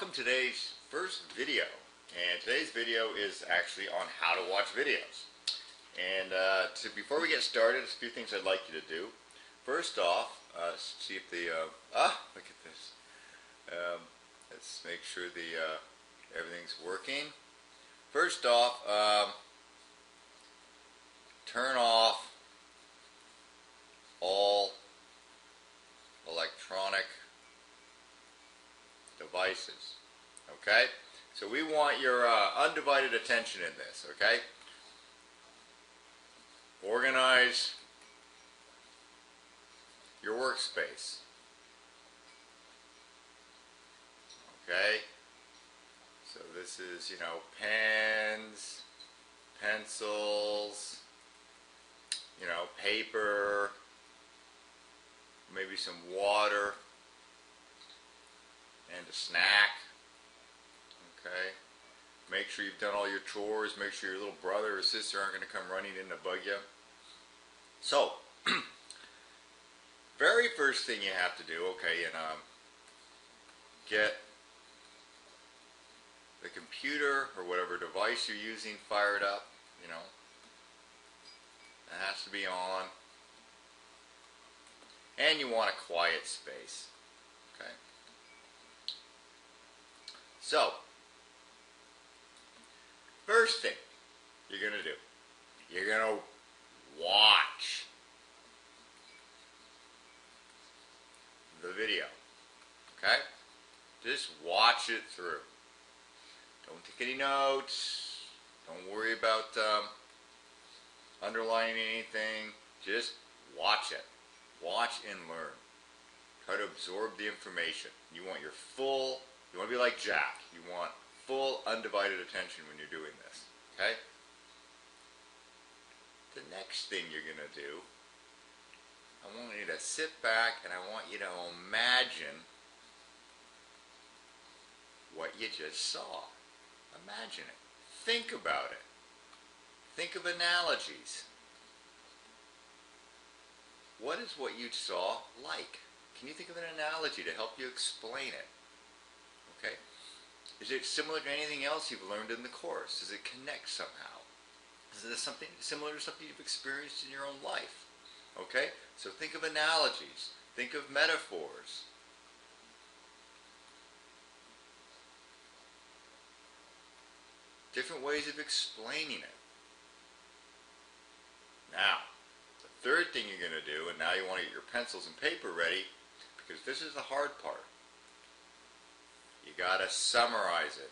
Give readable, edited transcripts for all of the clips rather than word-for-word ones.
welcome to today's first video. And today's video is actually on how to watch videos. And before we get started, there's a few things I'd like you to do. First off, see if the look at this. Let's make sure the everything's working. First off, turn off all electronic devices. Okay? So we want your undivided attention in this, okay? Organize your workspace. Okay? So this is, pens, pencils, paper, maybe some water, and a snack. Okay? Make sure you've done all your chores. Make sure your little brother or sister aren't going to come running in to bug you. So, very first thing you have to do, okay, and get the computer or whatever device you're using fired up. It has to be on. And you want a quiet space. Okay? So, first thing you're going to do, you're going to watch the video. Okay? Just watch it through. Don't take any notes. Don't worry about underlining anything. Just watch it. Watch and learn. Try to absorb the information. You want your full, you want to be like Jack. You want full undivided attention when you're doing this. Okay? The next thing you're going to do, I want you to sit back and I want you to imagine what you just saw. Imagine it. Think about it. Think of analogies. What is what you saw like? Can you think of an analogy to help you explain it? Okay? Is it similar to anything else you've learned in the course? Does it connect somehow? Is it something similar to something you've experienced in your own life? Okay? So think of analogies. Think of metaphors. Different ways of explaining it. Now, the third thing you're going to do, and now you want to get your pencils and paper ready, because this is the hard part. You got to summarize it.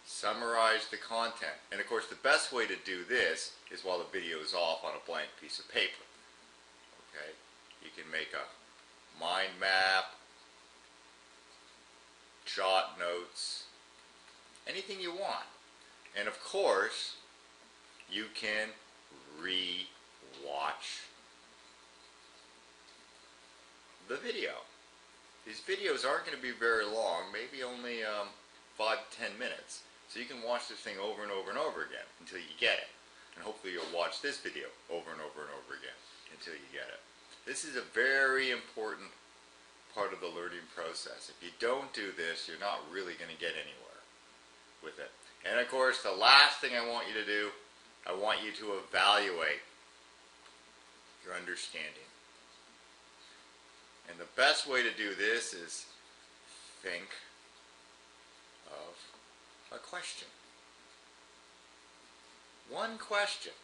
Summarize the content. And of course, the best way to do this is while the video is off on a blank piece of paper. Okay? You can make a mind map, jot notes, anything you want. And of course, you can re-watch the video. These videos aren't going to be very long, maybe only 5 to 10 minutes. So you can watch this thing over and over and over again until you get it. And hopefully you'll watch this video over and over and over again until you get it. This is a very important part of the learning process. If you don't do this, you're not really going to get anywhere with it. And of course, the last thing I want you to do, I want you to evaluate your understanding. And the best way to do this is think of a question. One question.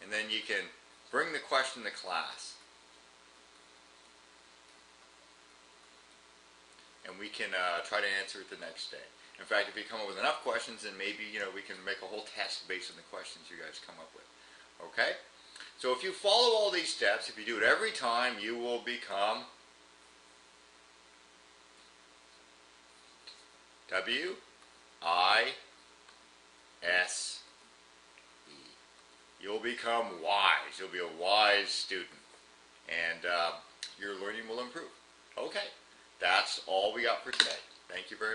And then you can bring the question to class. And we can try to answer it the next day. In fact, if you come up with enough questions, then maybe, we can make a whole test based on the questions you guys come up with. Okay? So if you follow all these steps, if you do it every time, you will become W-I-S-E. You'll become wise. You'll be a wise student. And your learning will improve. Okay. That's all we got for today. Thank you very much.